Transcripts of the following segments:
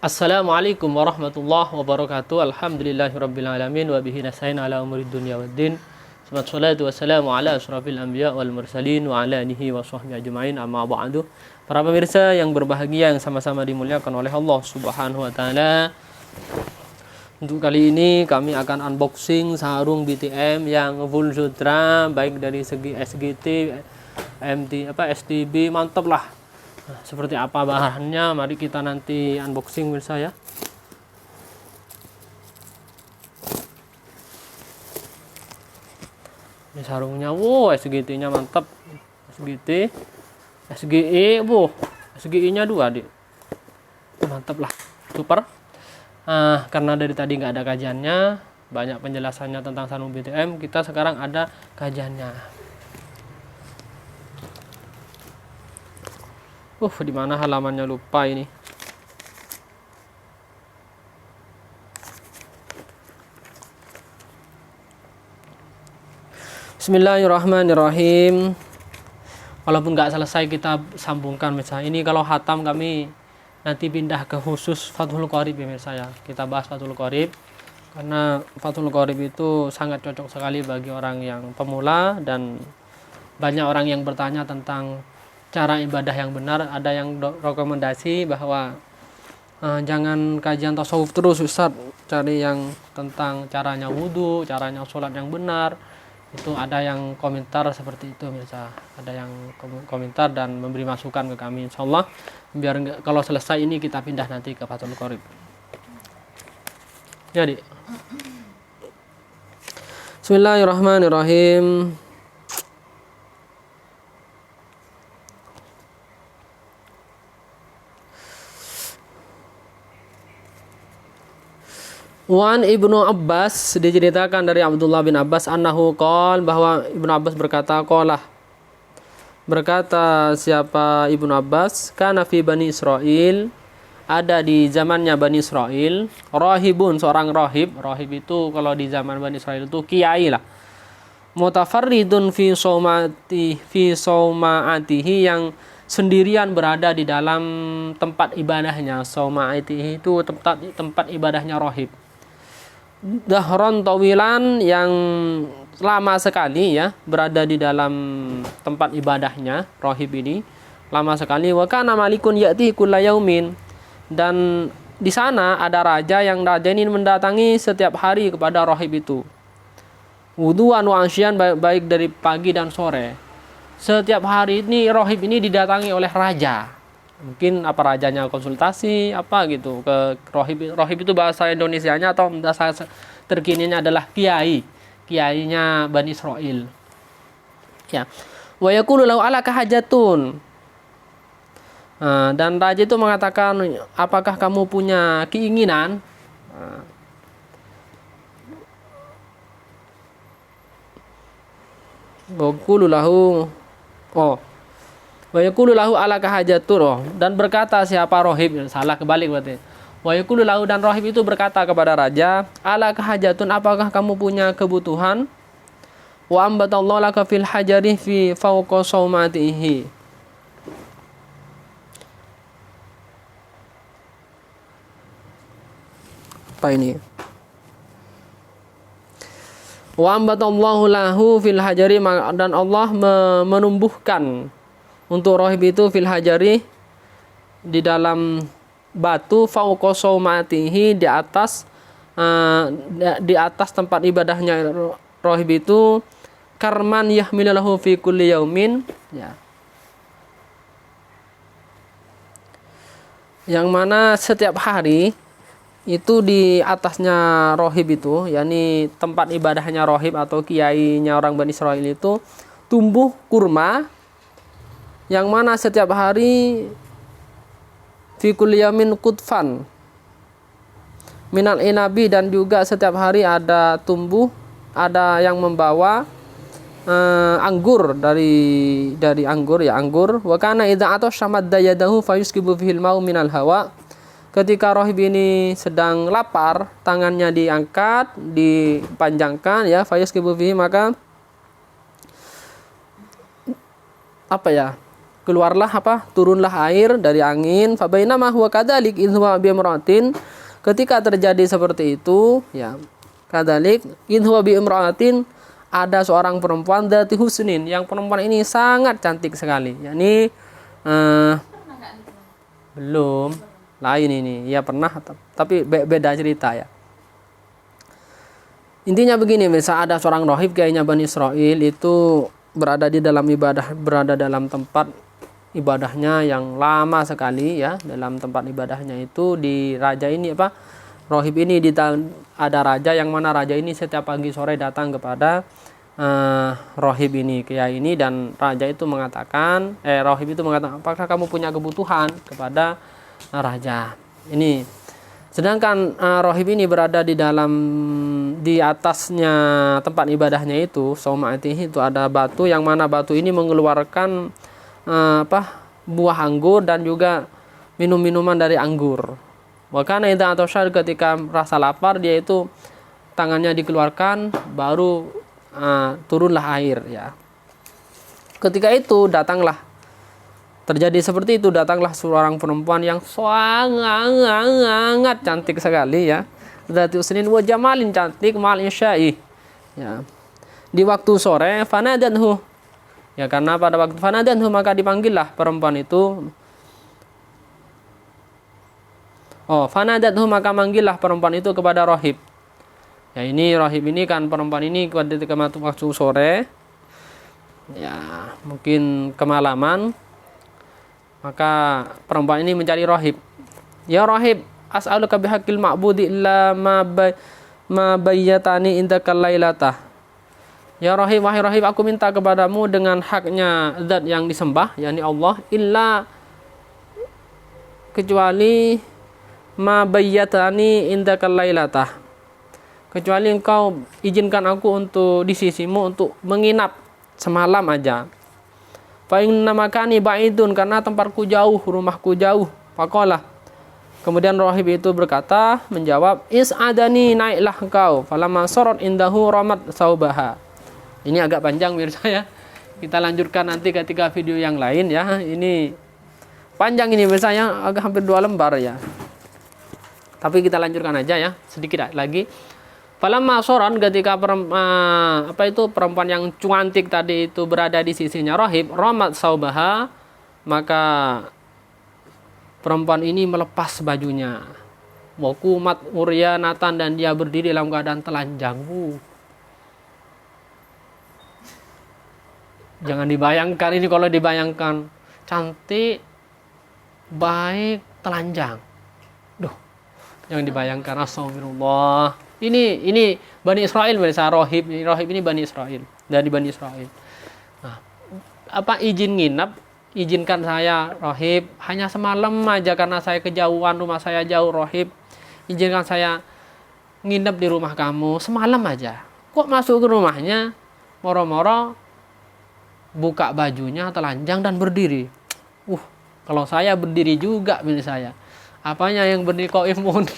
Assalamualaikum warahmatullahi wabarakatuh. Alhamdulillahirabbil alamin wa bihi nasta'in ala umurid dunya waddin. Wassalatu wassalamu ala asyrafil anbiya wal mursalin wa ala alihi wa sahbihi ajmain, amma ba'du. Para pemirsa yang berbahagia yang sama-sama dimuliakan oleh Allah Subhanahu wa taala. Untuk kali ini kami akan unboxing sarung BTM yang full sutra, baik dari segi SGT, STB, mantap lah. Nah, seperti apa bahannya, mari kita nanti unboxing pemirsa ya. Ini sarungnya, wow, SGT-nya mantap. SGT, SGE, wow, SGE-nya 2, Dik. Mantap lah, super. Karena dari tadi nggak ada kajiannya, banyak penjelasannya tentang sarung BTM, kita sekarang ada kajiannya. Di mana halamannya, lupa ini. Bismillahirrahmanirrahim. Walaupun nggak selesai kita sambungkan misalnya. Ini kalau khatam kami nanti pindah ke khusus Fathul Qorib ya pemirsa ya. Kita bahas Fathul Qorib karena Fathul Qorib itu sangat cocok sekali bagi orang yang pemula, dan banyak orang yang bertanya tentang cara ibadah yang benar. Ada yang rekomendasi bahwa jangan kajian tasawuf terus Ustaz, cari yang tentang caranya wudhu, caranya sholat yang benar. Itu ada yang komentar seperti itu mirsa. Ada yang komentar dan memberi masukan ke kami, insyaallah biar kalau selesai ini kita pindah nanti ke Fathul Qorib. Jadi Bismillahirrahmanirrahim. Wan Ibnu Abbas, diceritakan dari Abdullah bin Abbas annahu qol, bahwa Ibnu Abbas berkata, berkata siapa Ibnu Abbas, kana fi Bani Israil, ada di zamannya Bani Israil, rahibun, seorang rahib. Rahib itu kalau di zaman Bani Israil itu kiai lah. Mutafarridun fi saumaatihi, yang sendirian berada di dalam tempat ibadahnya. Saumaatihi itu tempat ibadahnya rahib. Dahron tawilan, yang lama sekali ya berada di dalam tempat ibadahnya rahib ini, lama sekali. Wa kana malikun ya'ti kulla yaumin, dan di sana ada raja, yang raja ini mendatangi setiap hari kepada rahib itu. Wudu'an wa asyan, baik dari pagi dan sore. Setiap hari ini rahib ini didatangi oleh raja. Mungkin apa rajanya konsultasi apa gitu ke rahib. Rahib itu bahasa Indonesianya atau bahasa terkininya adalah kiainya Bani Israil ya. Wa yaqulu lahu alaka hajatun, dan raja itu mengatakan, apakah kamu punya keinginan? Wa yaqulu lahu wa yaqulu lahu alaka hajatun, dan berkata siapa rahib, salah kebalik berarti. Wa yaqulu lahu, dan rahib itu berkata kepada raja, alaka hajatun, apakah kamu punya kebutuhan? Wa ambatallahu laka fil hajari fi fawqa saumatihi, apa ini? Wa ambatallahu lahu fil hajari, dan Allah menumbuhkan untuk rahib itu fil hajari, di dalam batu, fauqa saumatihi, di atas tempat ibadahnya rahib itu, karman yahmilahu fi kulli yaumin ya, yang mana setiap hari itu di atasnya rahib itu, yakni tempat ibadahnya rahib atau kiainya orang Bani Israil itu, tumbuh kurma, yang mana setiap hari fi kulli yaumin qutfan minal inabi, dan juga setiap hari ada yang membawa anggur dari anggur ya, anggur. Wa kana idza atasha madda yadahu fayuskibu fihil mau minal hawa, ketika rahib ini sedang lapar, tangannya diangkat, dipanjangkan ya, fayuskibu fihi, maka keluarlah turunlah air dari angin. Fabainama huwa kadzalik idh huwa biimra'atin, ketika terjadi seperti itu ya, kadzalik idh huwa biimra'atin, ada seorang perempuan dzati husnin, yang perempuan ini sangat cantik sekali. Yakni belum, lain ini. Ya pernah, tapi beda cerita ya. Intinya begini, misal ada seorang rohib kayaknya Bani Israel itu berada di dalam berada dalam tempat ibadahnya yang lama sekali ya. Dalam tempat ibadahnya itu di raja ini rohib ini ada raja yang mana raja ini setiap pagi sore datang kepada rohib ini, kiai ini, dan raja itu mengatakan rohib itu mengatakan, apakah kamu punya kebutuhan kepada raja ini. Sedangkan rohib ini berada di atasnya tempat ibadahnya itu, Sauma'atihi, itu ada batu yang mana batu ini mengeluarkan buah anggur dan juga minum-minuman dari anggur. Makanya itu atau syar, ketika rasa lapar dia itu tangannya dikeluarkan baru turunlah air ya. Ketika itu terjadi seperti itu, datanglah seorang perempuan yang sangat cantik sekali ya. Dzati husnin wa jamalin, cantik mal insya'i ya. Di waktu sore, fanadanhu ya, karena pada waktu fanadanhu maka dipanggillah perempuan itu. Fanadanhu maka manggillah perempuan itu kepada rohib. Ya, ini rohib ini kan, perempuan ini ketika waktu sore ya, mungkin kemalaman, maka perempuan ini mencari rohib. Ya rohib, as'aluka bihaqqil ma'budi illa ma bayyatani indaka lailata. Ya rohib, wahai rohib, aku minta kepadamu dengan haknya zat yang disembah, yakni Allah, illa, kecuali ma bayyatani indaka lailata, kecuali engkau izinkan aku untuk di sisimu untuk menginap semalam aja. Fa inna makani ba'idun, karena tempatku jauh, rumahku jauh. Faqala, kemudian rohib itu berkata, menjawab, is'adani, naiklah engkau. Falamma sarat indahu ramat saubaha. Ini agak panjang mirsa ya. Kita lanjutkan nanti ketika video yang lain ya. Ini panjang ini mirsa ya, agak hampir 2 lembar ya. Tapi kita lanjutkan aja ya, sedikit lagi. Falamma soron, ketika perempuan yang cantik tadi itu berada di sisinya rohib, ramat saubaha, maka perempuan ini melepas bajunya. Wakumat uryanatan, dan dia berdiri dalam keadaan telanjang. Jangan dibayangkan ini, kalau dibayangkan cantik, baik, telanjang. Jangan dibayangkan, astagfirullah. Ini Bani Israel, rohib ini Bani Israel, dari Bani Israel. Nah, izin nginap, izinkan saya rohib hanya semalam aja, karena saya kejauhan, rumah saya jauh rohib, izinkan saya nginap di rumah kamu semalam aja. Kok masuk ke rumahnya moro-moro buka bajunya, telanjang dan berdiri. Kalau saya berdiri juga, milik saya. Apanya yang berdiri qaimun?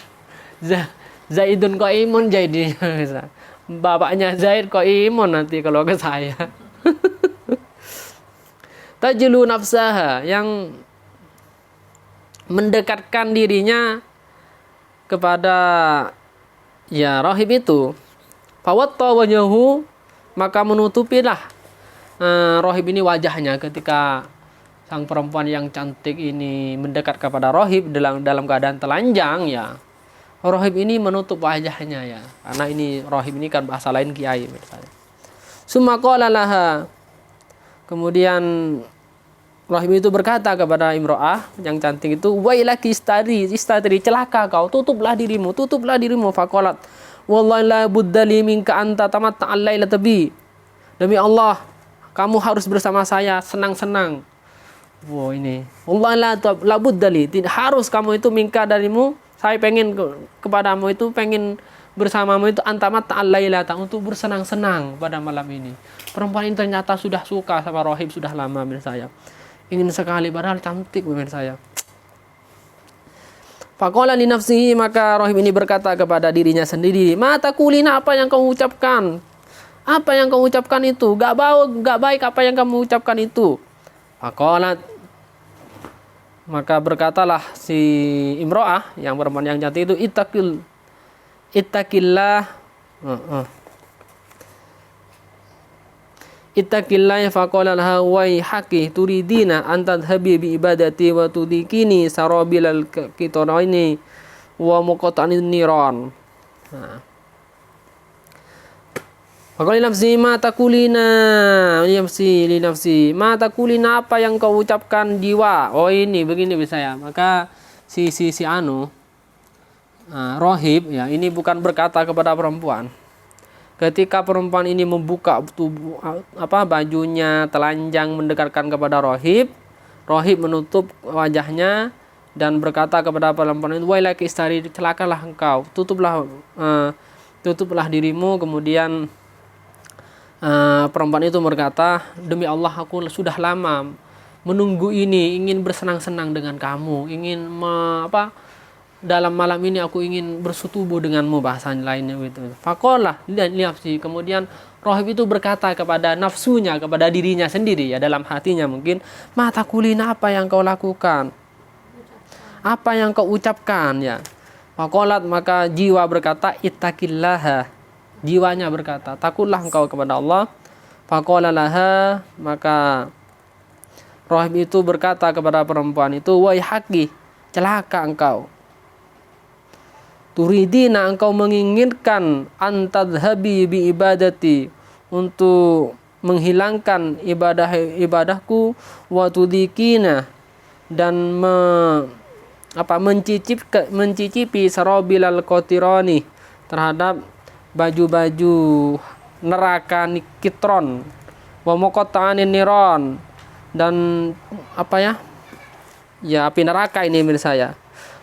Zaidun qaimun jadinya. Bapaknya Zaid qaimun nanti kalau ke saya. Tajlu nafsaha, yang mendekatkan dirinya kepada ya rohib itu. Fawatta wajhahu, maka menutupilah rohib ini wajahnya ketika sang perempuan yang cantik ini mendekat kepada rohib dalam keadaan telanjang ya. Rohib ini menutup wajahnya ya, karena ini rohib ini kan bahasa lain kiai misalnya. Summa qala laha, kemudian rohib itu berkata kepada imro'ah yang cantik itu, wailaki istadri, celaka kau, tutuplah dirimu. Faqalat, wallahi la budda li minka anta tamatta'al lailata bi. Demi Allah, kamu harus bersama saya senang-senang. Ini wallahi la budda li, harus kamu itu minka darimu, saya pengen kepadamu itu, pengen bersamamu itu, antamat ta'al-lailata, untuk bersenang-senang pada malam ini. Perempuan ini ternyata sudah suka sama rohib sudah lama, pemirsa saya. Ingin sekali, padahal cantik, pemirsa saya. Faqala li nafsihi, maka rohib ini berkata kepada dirinya sendiri, ma taqulina, apa yang kamu ucapkan? Apa yang kamu ucapkan itu? Gak baik apa yang kamu ucapkan itu. Faqalat, Maka berkatalah si imro'ah yang perempuan yang cantik itu, ittaqillah ittaqillah faqala laha waihaki turidina an tadhhabi bi ibadati wa tudikini sarabilal qitaraini wa muqatta'in niran. Faqala nafsi ma takulina li nafsi ma takulina, apa yang kau ucapkan jiwa. Oh ini begini bisa ya. Maka si rohib ya, ini bukan berkata kepada perempuan. Ketika perempuan ini membuka tubuh bajunya telanjang mendekatkan kepada rohib menutup wajahnya dan berkata kepada perempuan itu, wailaki istari, celakalah engkau, tutuplah dirimu. Kemudian perempuan itu berkata, demi Allah aku sudah lama menunggu ini, ingin bersenang-senang dengan kamu, ingin dalam malam ini aku ingin bersetubuh denganmu, bahasa lainnya gitu. Faqalah nafsi, kemudian rohib itu berkata kepada nafsunya, kepada dirinya sendiri ya, dalam hatinya mungkin, ma takulina, apa yang kau lakukan, apa yang kau ucapkan ya. Faqalat, maka jiwa berkata, ittaqillaha, jiwanya berkata, takutlah engkau kepada Allah. Faqala laha, maka rohib itu berkata kepada perempuan itu, waihaki, celaka engkau, turidina, engkau menginginkan antadhabi bi ibadati, untuk menghilangkan ibadahku, wa tudikina, dan mencicipi sarabilal qatirani, terhadap baju-baju neraka kitron, wa muqatta'in niron, dan api neraka ini milik saya.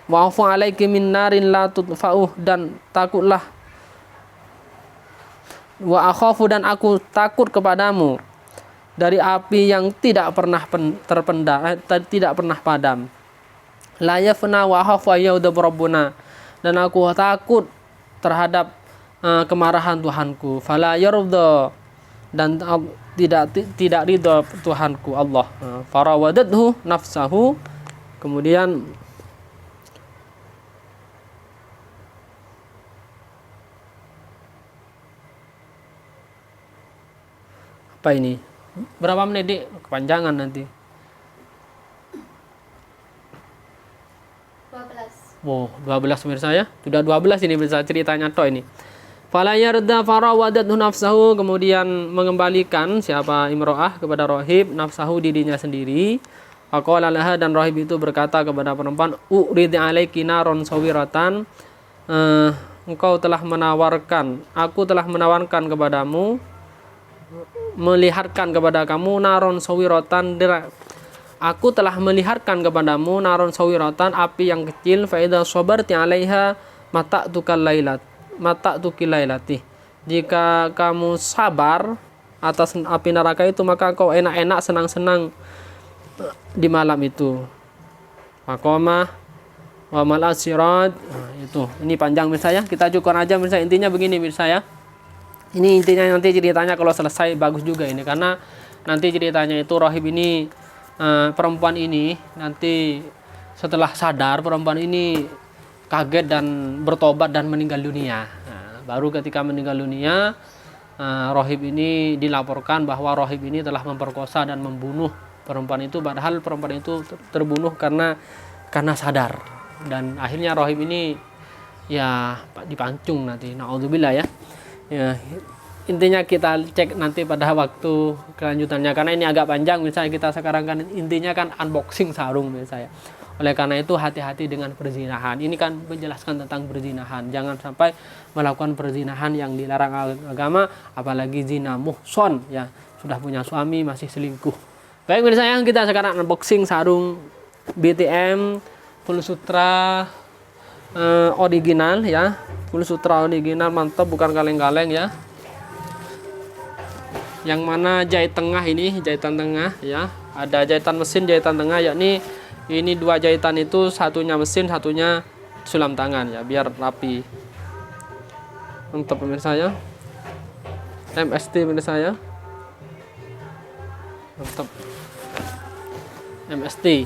Wa'afu alaiki min narin la tudfa'uh, dan takutlah, wa akhafu, dan aku takut kepadamu dari api yang tidak pernah tidak pernah padam. La yafna wa akhafu ayyudab rabbuna, dan aku takut terhadap kemarahan Tuhanku. Fala yarda, dan tidak ridha Tuhanku Allah. Farawadathu nafsahu, kemudian apa ini? Berapa menit, Dik? Kepanjangan nanti. 12. Oh, 12 pemirsa ya. Sudah 12 ini bisa ceritanya toh ini. Fala yarda farawadathu nafsahu, kemudian mengembalikan siapa imro'ah kepada rohib nafsahu, dirinya sendiri. Faqala laha, dan rohib itu berkata kepada perempuan, uridi alaiki naron sawiratan, engkau telah menawarkan, aku telah menawarkan kepadamu, melihatkan kepada kamu naron sawiratan, aku telah melihatkan kepadamu naron sawiratan, api yang kecil, fa idza sabarti 'alaiha mata'tukil lailati, jika kamu sabar atas api neraka itu, maka kau enak-enak senang-senang di malam itu. Maqamah wa mal asirat, itu ini panjang misalnya, kita cukupkan aja misalnya, intinya begini misalnya. Ini intinya, nanti ceritanya kalau selesai bagus juga ini, karena nanti ceritanya itu rohib ini, perempuan ini nanti setelah sadar, perempuan ini kaget dan bertobat dan meninggal dunia. Nah, baru ketika meninggal dunia, rohib ini dilaporkan bahwa rohib ini telah memperkosa dan membunuh perempuan itu, padahal perempuan itu terbunuh karena sadar. Dan akhirnya rohib ini ya dipancung nanti, naudzubillah ya. Ya, intinya kita cek nanti pada waktu kelanjutannya, karena ini agak panjang. Misalnya kita sekarang kan intinya kan unboxing sarung misalnya. Oleh karena itu hati-hati dengan perzinahan. Ini kan menjelaskan tentang perzinahan. Jangan sampai melakukan perzinahan yang dilarang agama, apalagi zina muhson ya, sudah punya suami masih selingkuh. Baik misalnya kita sekarang unboxing sarung BTM full sutra original ya. Full sutra original, mantap, bukan kaleng-kaleng ya. Yang mana jahit tengah ini, jahitan tengah ya. Ada jahitan mesin, jahitan tengah, yakni ini dua jahitan itu, satunya mesin, satunya sulam tangan ya, biar rapi. Mantap pemirsa ya. MST pemirsa ya. Mantap. MST.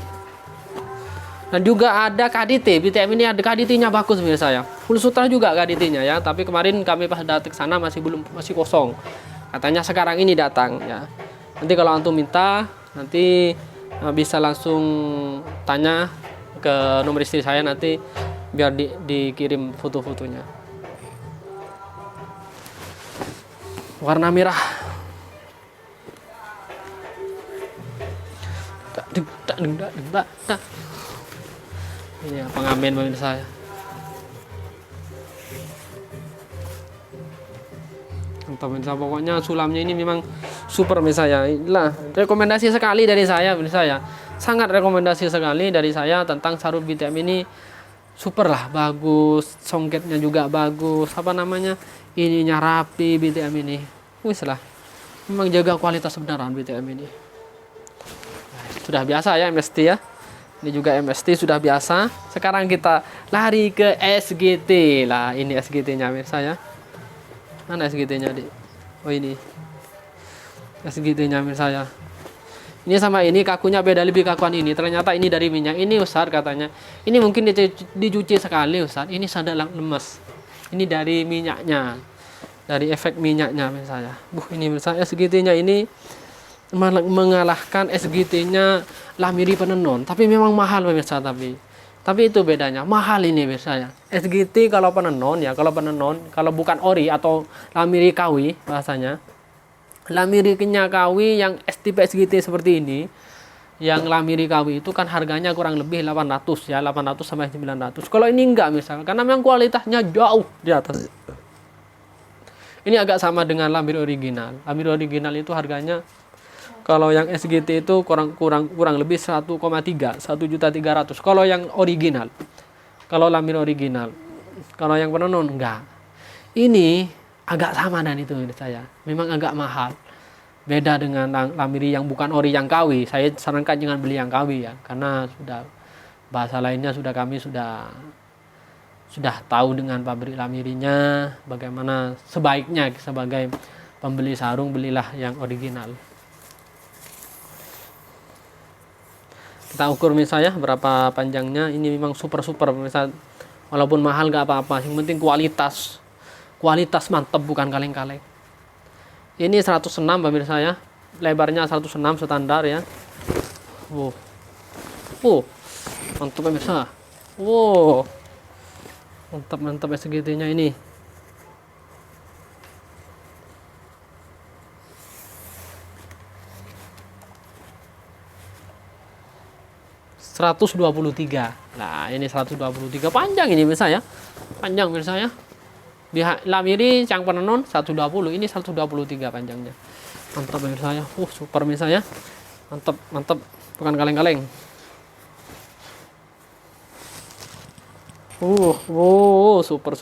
Dan juga ada KDT, BTM ini ada KDT-nya bagus pemirsa ya. Full sutra juga KDT-nya ya, tapi kemarin kami pas datang ke sana masih kosong. Katanya sekarang ini datang ya. Nanti kalau antum minta, nanti bisa langsung tanya ke nomor istri saya, nanti biar dikirim foto-fotonya. Warna merah. Ini ya, pengamen pemirsa ya. Pemirsa, pokoknya sulamnya ini memang super pemirsa ya. Inilah rekomendasi sekali dari saya pemirsa ya. Sangat rekomendasi sekali dari saya tentang sarung BTM ini. Super lah, bagus, songketnya juga bagus, apa namanya, ininya rapi BTM ini. Wis lah, memang jaga kualitas beneran BTM ini. Sudah biasa ya MST ya. Ini juga MST sudah biasa. Sekarang kita lari ke SGT lah. Ini SGT-nya pemirsa ya. Mana SGT-nya, Dik? Oh ini. SGT-nya pemirsa ya. Ini sama ini kakunya beda, lebih kakuan ini. Ternyata ini dari minyak. Ini Ustaz katanya. Ini mungkin dicuci sekali Ustaz. Ini sangat lemes. Ini dari minyaknya. Dari efek minyaknya pemirsa ya. Ini pemirsa SGT-nya ini mengalahkan SGT-nya Lamiri Penenon, tapi memang mahal pemirsa, tapi itu bedanya, mahal ini pemirsa ya. SGT kalau Penenon ya, kalau bukan ori atau Lamiri kawi bahasanya, Lamiri-nya kawi yang tipe SGT seperti ini, yang Lamiri kawi itu kan harganya kurang lebih 800 ya, 800 sampai 900. Kalau ini enggak misalnya, karena memang kualitasnya jauh di atas. Ini agak sama dengan Lamiri original. Lamiri original itu harganya, kalau yang SGT itu kurang lebih 1,3, 1.300.000. Kalau yang original, kalau Lamiri original, kalau yang Penenon enggak. Ini agak sama dan itu saya. Memang agak mahal. Beda dengan Lamiri yang bukan ori yang kawi. Saya sarankan jangan beli yang kawi ya, karena sudah bahasa lainnya kami sudah tahu dengan pabrik Lamirinya, bagaimana sebaiknya sebagai pembeli sarung belilah yang original. Kita ukur misalnya berapa panjangnya. Ini memang super misal, walaupun mahal gak apa-apa, yang penting kualitas mantap, bukan kaleng-kaleng. Ini 106 pemirsa ya, lebarnya 106 standar ya. Mantap pemirsa. Mantap SGT-nya ini. $123. Nah, ini 123 panjang ini pemirsa ya. Panjang pemirsa ya. Lamiri yang Penenon 120, ini 123 panjangnya. Mantap pemirsa ya. Super pemirsa ya. Mantap. Bukan kaleng-kaleng. Super.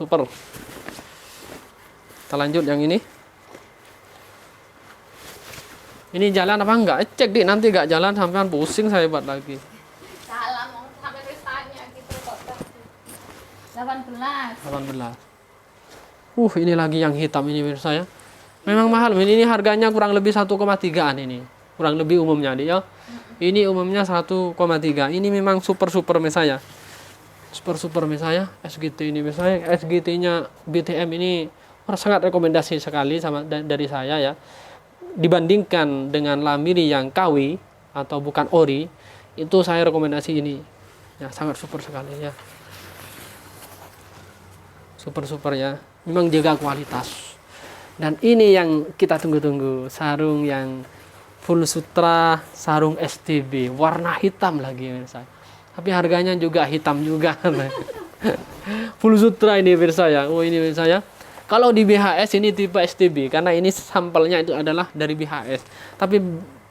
Kita lanjut yang ini. Ini jalan apa enggak? Cek Dik, nanti enggak jalan sampean pusing saya buat lagi. 18. Ini lagi yang hitam ini pemirsa ya. Memang mahal. Ini harganya kurang lebih 1,3an ini. Kurang lebih umumnya dia ya. Ini umumnya 1,3. Ini memang super pemirsa ya. Super pemirsa ya. SGT ini pemirsa ya. SGT-nya BTM ini sangat rekomendasi sekali dari saya ya. Dibandingkan dengan Lamiri yang kawi atau bukan ori, itu saya rekomendasi ini. Ya, sangat super sekali ya. Super ya, memang jaga kualitas. Dan ini yang kita tunggu-tunggu, sarung yang full sutra, sarung STB, warna hitam lagi pemirsa. Tapi harganya juga hitam juga. Full sutra ini pemirsa ya. Ini pemirsa ya. Kalau di BHS ini tipe STB, karena ini sampelnya itu adalah dari BHS. Tapi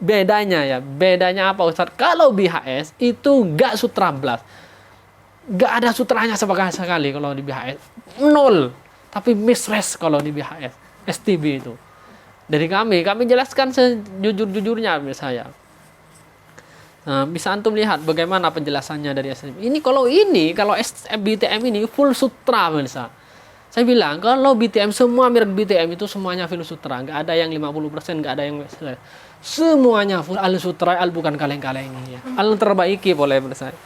bedanya apa Ustaz? Kalau BHS itu enggak sutra blast. Gak ada sutranya sekali kalau di BHS, 0. Tapi misres kalau di BHS, STB itu. Dari kami jelaskan sejujur-jujurnya saya. Nah, bisa antum lihat bagaimana penjelasannya dari STB. Kalau BTM ini full sutra pemirsa. Saya bilang kalau BTM, semua merek BTM itu semuanya full sutra, nggak ada yang 50%, nggak ada yang misres. Semuanya full al sutra, bukan kaleng-kaleng ya. Al terbaiki boleh pemirsa.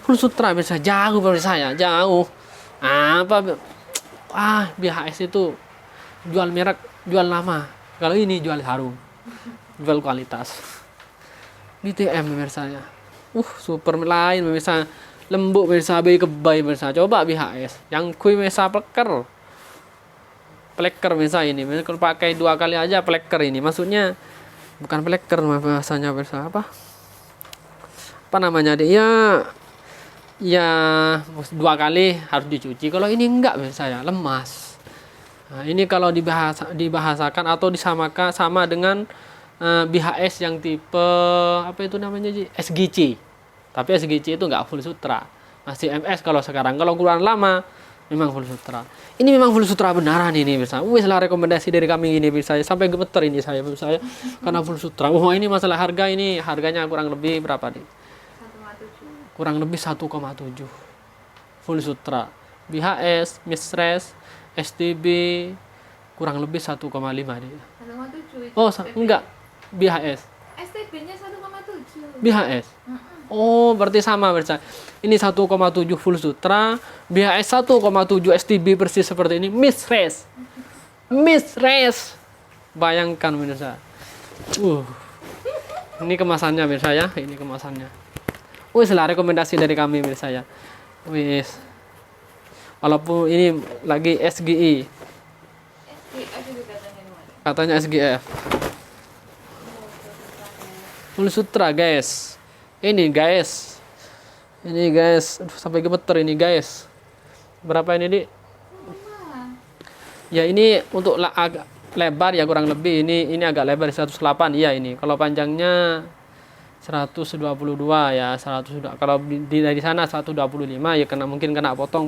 Full sutra bisa jauh dari saya, jauh. Apa? BHS itu jual merek, jual lama. Kalau ini jual harum, jual kualitas. BTM pemirsa ya. Super lain pemirsa. Lembut pemirsa, bayi kebay pemirsa. Coba BHS. Yang kui pemirsa pleker. Pleker pemirsa ini. Kalau pakai 2 kali aja pleker ini. Maksudnya bukan pleker bahasanya pemirsa. Apa namanya dia? Ya 2 kali harus dicuci. Kalau ini enggak pemirsa ya, lemas. Nah, ini kalau dibahasakan atau disamakan sama dengan BHS yang tipe apa itu namanya SGC. Tapi SGC itu nggak full sutra, masih MS kalau sekarang. Kalau keluaran lama memang full sutra. Ini memang full sutra benaran ini bisa. Lah rekomendasi dari kami ini bisa sampai gemeter ini saya karena full sutra. Ini masalah harga, ini harganya kurang lebih berapa nih? 1,7. Kurang lebih 1,7. Full sutra. BHS, Mistress, STB kurang lebih 1,5 nih. 1,7. Oh, enggak. BHS. STB-nya 1,7. BHS. Oh, berarti sama berarti. Ini 1,7 full sutra, BHS 1,7 STB persis seperti ini. Mistress. Bayangkan pemirsa. Ini kemasannya pemirsa ya, ini kemasannya. Lah rekomendasi dari kami pemirsa ya. Walaupun ini lagi SGI. Katanya SGF. Full sutra guys. Ini guys. Aduh, sampai gemeter ini guys. Berapa ini Dik? Ya ini untuk agak lebar ya kurang lebih. Ini agak lebar 108 ya ini. Kalau panjangnya 122 ya 100. Kalau dari sana 125 ya mungkin kena potong.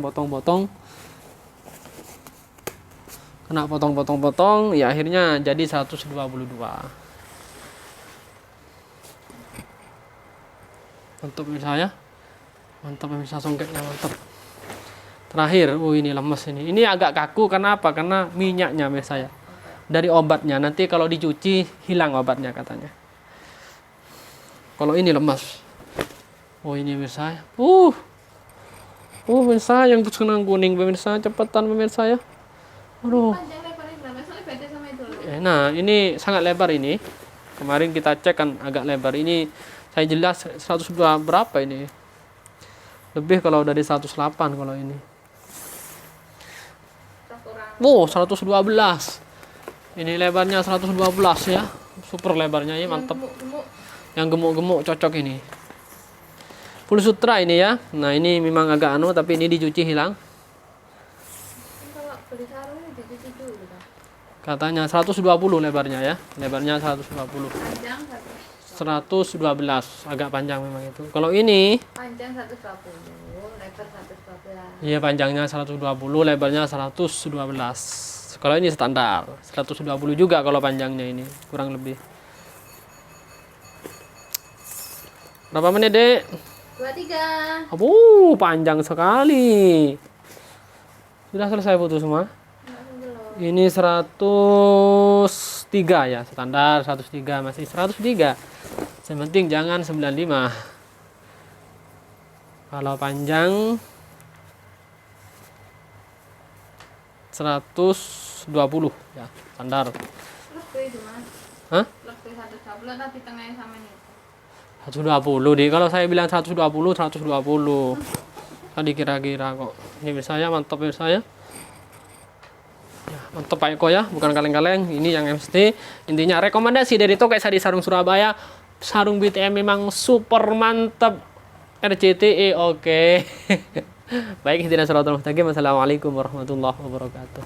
Kena potong ya akhirnya jadi 122. Mantap pemirsa songketnya mantap. Terakhir, ini lemes ini. Ini agak kaku karena apa? Karena minyaknya pemirsa ya. Dari obatnya nanti kalau dicuci hilang obatnya katanya. Kalau ini lemes. Ini pemirsa ya. Pemirsa yang kenang kuning pemirsa, cepetan pemirsa ya. Aduh. Nah, ini sangat lebar ini. Kemarin kita cek kan agak lebar ini. Saya jelas 102 berapa ini? Lebih kalau dari 108 kalau ini. 112. Ini lebarnya 112 ya. Super lebarnya ya, mantap. Yang gemuk-gemuk cocok ini. Full sutra ini ya. Nah, ini memang agak tapi ini dicuci hilang. Kalau beli sarung ini dicuci dulu kan? Katanya 120 lebarnya ya. Lebarnya 120. Panjang 112 agak panjang memang itu. Kalau ini panjang 120, lebar 112. Iya, panjangnya 120, lebarnya 112. Kalau ini standar 120 juga kalau panjangnya ini kurang lebih. Berapa menit, Dek? 23. Panjang sekali. Sudah selesai foto semua? Ini 103 ya, standar 103, masih 103. Yang penting jangan 95. Kalau panjang 120 ya, standar. Lebih itu Mas. Hah? Lebih 120 tadi tengahnya sama nih. 120 deh. Kalau saya bilang 120. Tadi kira-kira kok. Ini saya mantap saya. Mantap Pak Eko ya, bukan kaleng-kaleng. Ini yang MST. Intinya rekomendasi dari Toko Sari Sarung Surabaya. Sarung BTM memang super mantap. RCTE oke. Baik, intinya Assalamualaikum warahmatullahi wabarakatuh.